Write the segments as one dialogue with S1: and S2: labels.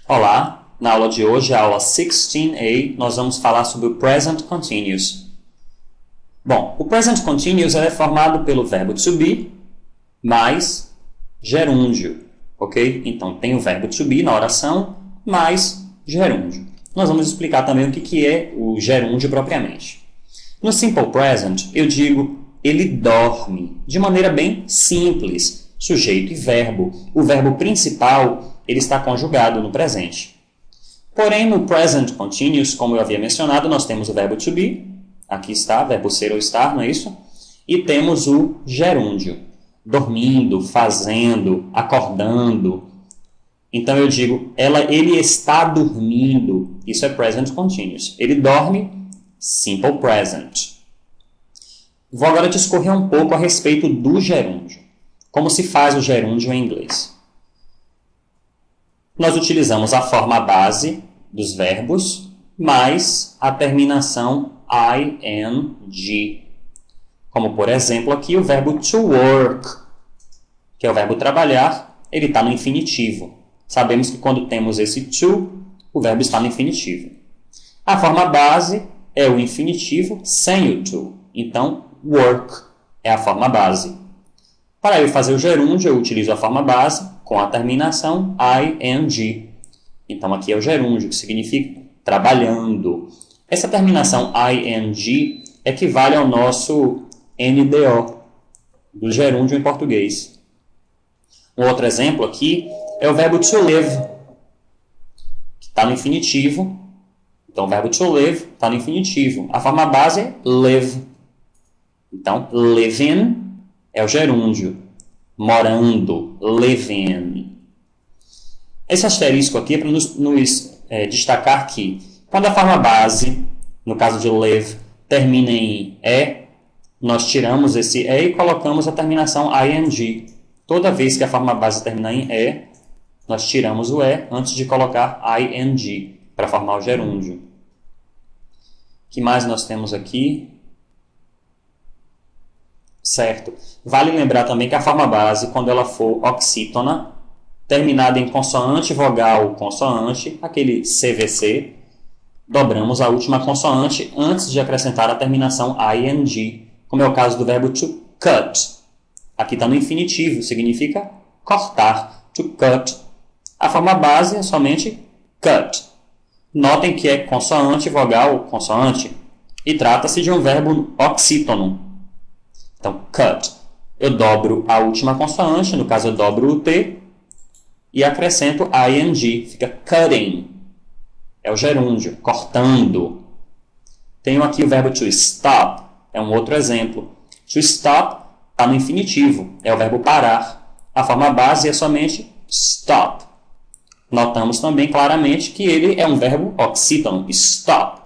S1: Olá, na aula de hoje, a aula 16a, nós vamos falar sobre o Present Continuous. Bom, o Present Continuous é formado pelo verbo to be mais gerúndio, ok? Então, tem o verbo to be na oração mais gerúndio. Nós vamos explicar também o que é o gerúndio propriamente. No Simple Present, eu digo ele dorme, de maneira bem simples, sujeito e verbo. O verbo principal ele está conjugado no presente. Porém, no Present Continuous, como eu havia mencionado, nós temos o verbo to be, aqui está, verbo ser ou estar, não é isso? E temos o gerúndio, dormindo, fazendo, acordando. Então eu digo, ele está dormindo, isso é Present Continuous. Ele dorme, Simple Present. Vou agora discorrer um pouco a respeito do gerúndio. Como se faz o gerúndio em inglês? Nós utilizamos a forma base dos verbos mais a terminação ing. Como, por exemplo, aqui o verbo to work, que é o verbo trabalhar, ele está no infinitivo. Sabemos que quando temos esse to, o verbo está no infinitivo. A forma base é o infinitivo sem o to. Então, work é a forma base. Para eu fazer o gerúndio, eu utilizo a forma base com a terminação ing. Então, aqui é o gerúndio, que significa trabalhando. Essa terminação ing equivale ao nosso NDO, do gerúndio em português. Um outro exemplo aqui é o verbo to live, que está no infinitivo. Então, o verbo to live está no infinitivo. A forma base é live. Então, living é o gerúndio. Morando, living. Esse asterisco aqui é para nos destacar que quando a forma base, no caso de live, termina em E, nós tiramos esse E e colocamos a terminação ing. Toda vez que a forma base terminar em E, nós tiramos o E antes de colocar ing para formar o gerúndio. O que mais nós temos aqui? Certo. Vale lembrar também que a forma base, quando ela for oxítona, terminada em consoante, vogal, consoante, aquele CVC, dobramos a última consoante antes de acrescentar a terminação ing, como é o caso do verbo to cut. Aqui está no infinitivo, significa cortar, to cut. A forma base é somente cut. Notem que é consoante, vogal, consoante, e trata-se de um verbo oxítono. Então, cut. Eu dobro a última consoante, no caso eu dobro o T, e acrescento ing, fica cutting. É o gerúndio, cortando. Tenho aqui o verbo to stop, é um outro exemplo. To stop está no infinitivo, é o verbo parar. A forma base é somente stop. Notamos também claramente que ele é um verbo oxítono, stop.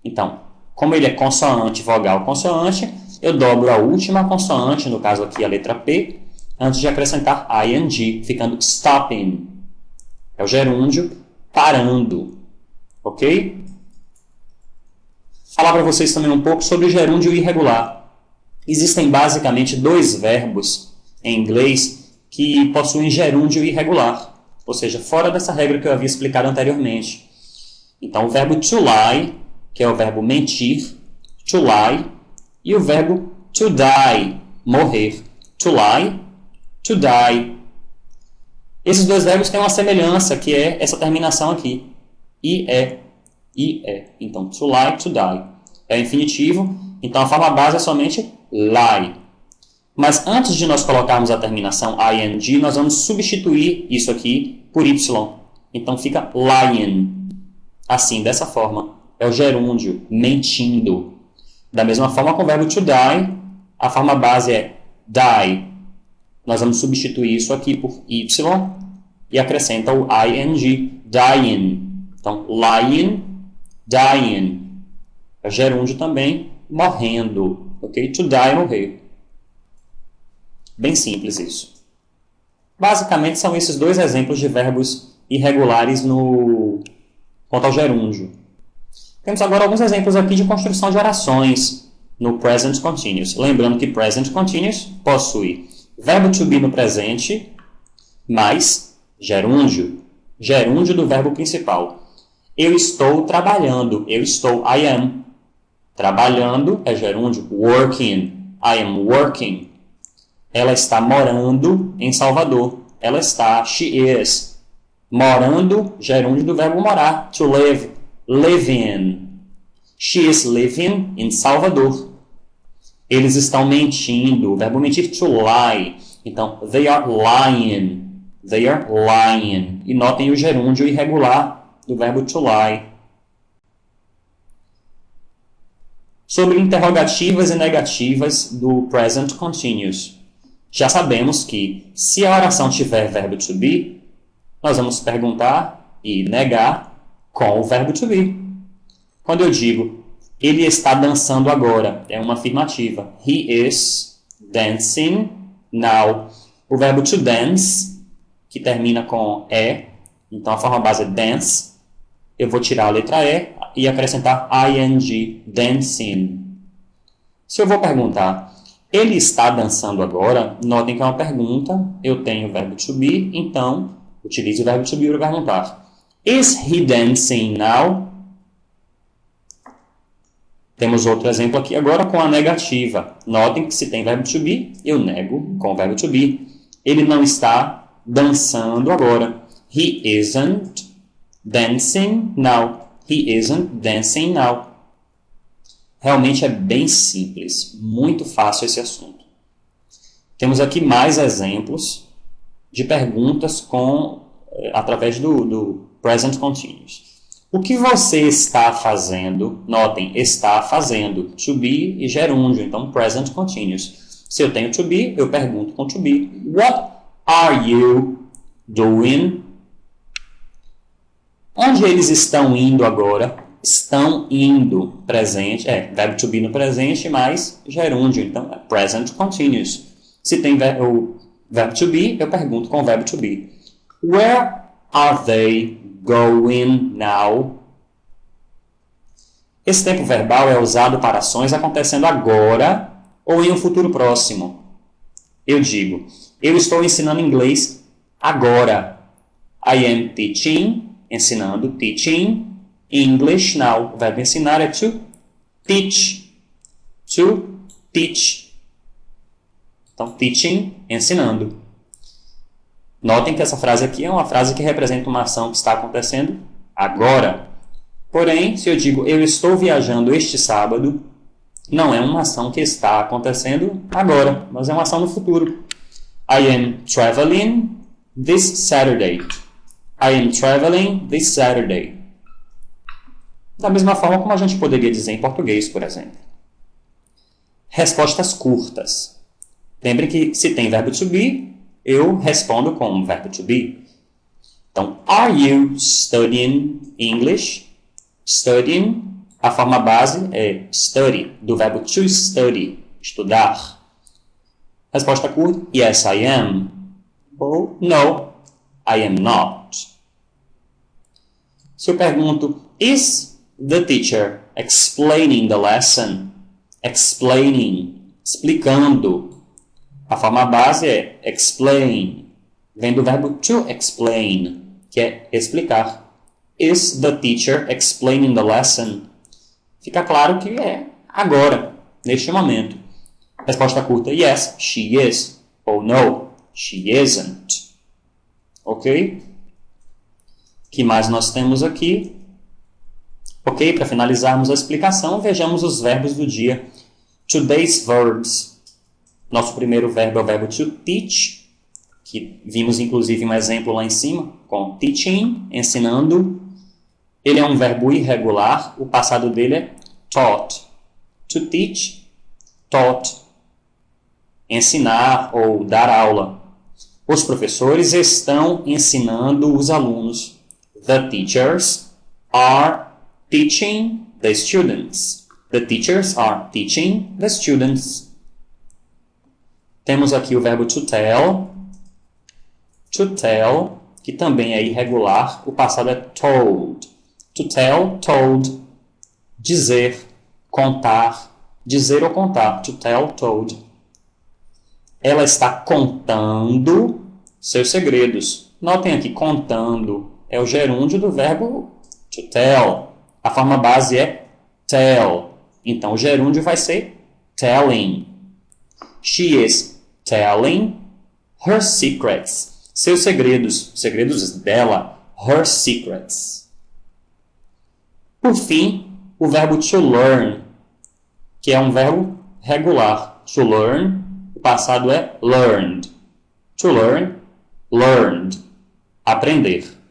S1: Então, como ele é consoante, vogal, consoante, eu dobro a última consoante, no caso aqui a letra P, antes de acrescentar ing, ficando stopping. É o gerúndio parando. Ok? Falar para vocês também um pouco sobre o gerúndio irregular. Existem basicamente dois verbos em inglês que possuem gerúndio irregular, ou seja, fora dessa regra que eu havia explicado anteriormente. Então, o verbo to lie, que é o verbo mentir, to lie, e o verbo to die, morrer. To lie, to die. Esses dois verbos têm uma semelhança, que é essa terminação aqui. IE. Então, to lie, to die. É o infinitivo, então a forma base é somente lie. Mas antes de nós colocarmos a terminação ing, nós vamos substituir isso aqui por y. Então fica lying. Assim, dessa forma. É o gerúndio, mentindo. Da mesma forma, com o verbo to die, a forma base é die. Nós vamos substituir isso aqui por y e acrescenta o ing, dying. Então, lying, dying. É gerúndio também, morrendo. Ok? To die, morrer. Bem simples isso. Basicamente, são esses dois exemplos de verbos irregulares quanto ao gerúndio. Temos agora alguns exemplos aqui de construção de orações no Present Continuous. Lembrando que Present Continuous possui verbo to be no presente mais gerúndio. gerúndio do verbo principal. Eu estou trabalhando. Eu estou, I am. Trabalhando é gerúndio, working. I am working. Ela está morando em Salvador. Ela está, she is. Morando, gerúndio do verbo morar, to live. Live in. She is living in Salvador. Eles estão mentindo. O verbo mentir, to lie. Então, they are lying. They are lying. E notem o gerúndio irregular do verbo to lie. Sobre interrogativas e negativas do present continuous. Já sabemos que, se a oração tiver verbo to be, nós vamos perguntar e negar com o verbo to be. Quando eu digo, ele está dançando agora, é uma afirmativa. He is dancing now. O verbo to dance, que termina com E, então a forma base é dance, eu vou tirar a letra E e acrescentar ing, dancing. Se eu vou perguntar, ele está dançando agora, notem que é uma pergunta, eu tenho o verbo to be, então utilizo o verbo to be para perguntar. Is he dancing now? Temos outro exemplo aqui agora com a negativa. Notem que se tem verbo to be, eu nego com o verbo to be. Ele não está dançando agora. He isn't dancing now. He isn't dancing now. Realmente é bem simples, muito fácil esse assunto. Temos aqui mais exemplos de perguntas através do present continuous. O que você está fazendo? Notem, está fazendo. To be e gerúndio, então present continuous. Se eu tenho to be, eu pergunto com to be. What are you doing? Onde eles estão indo agora? Estão indo, presente, verbo to be no presente, mais gerúndio, então é present continuous. Se tem o verbo to be, eu pergunto com o verbo to be. Where are they going now? Esse tempo verbal é usado para ações acontecendo agora ou em um futuro próximo. Eu digo, eu estou ensinando inglês agora. I am teaching, ensinando, teaching English now. O verbo ensinar é to teach. To teach. Então, teaching, ensinando. Notem que essa frase aqui é uma frase que representa uma ação que está acontecendo agora. Porém, se eu digo eu estou viajando este sábado, não é uma ação que está acontecendo agora, mas é uma ação no futuro. I am traveling this Saturday. I am traveling this Saturday. Da mesma forma como a gente poderia dizer em português, por exemplo. Respostas curtas. Lembre que se tem verbo to be, eu respondo com o verbo to be. Então, are you studying English? Studying, a forma base é study, do verbo to study, estudar. Resposta curta, yes, I am. Ou no, I am not. Se eu pergunto, is the teacher explaining the lesson? Explaining, explicando. A forma base é explain, vem do verbo to explain, que é explicar. Is the teacher explaining the lesson? Fica claro que é agora, neste momento. Resposta curta, yes, she is. Ou no, she isn't. Ok? O que mais nós temos aqui? Ok, para finalizarmos a explicação, vejamos os verbos do dia. Today's verbs. Nosso primeiro verbo é o verbo to teach, que vimos inclusive um exemplo lá em cima, com teaching, ensinando. Ele é um verbo irregular, o passado dele é taught. To teach, taught. Ensinar ou dar aula. Os professores estão ensinando os alunos. The teachers are teaching the students. The teachers are teaching the students. Temos aqui o verbo to tell. To tell, que também é irregular, o passado é told. To tell, told. Dizer, contar. Dizer ou contar. To tell, told. Ela está contando seus segredos. Notem aqui, contando é o gerúndio do verbo to tell. A forma base é tell. Então, o gerúndio vai ser telling. She is telling her secrets. Seus segredos. Segredos dela. Her secrets. Por fim, o verbo to learn, que é um verbo regular. To learn, o passado é learned. To learn, learned. Aprender.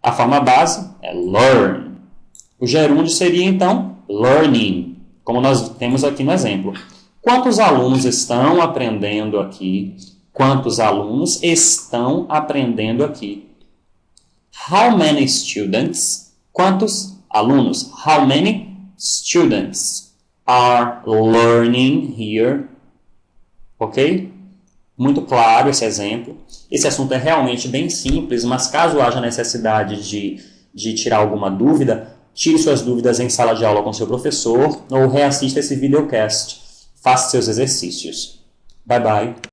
S1: A forma base é learn. O gerúndio seria, então, learning, como nós temos aqui no exemplo. Quantos alunos estão aprendendo aqui? Quantos alunos estão aprendendo aqui? How many students? Quantos alunos? How many students are learning here? Ok? Muito claro esse exemplo. Esse assunto é realmente bem simples, mas caso haja necessidade de tirar alguma dúvida, tire suas dúvidas em sala de aula com seu professor ou reassista esse videocast. Faça seus exercícios. Bye, bye.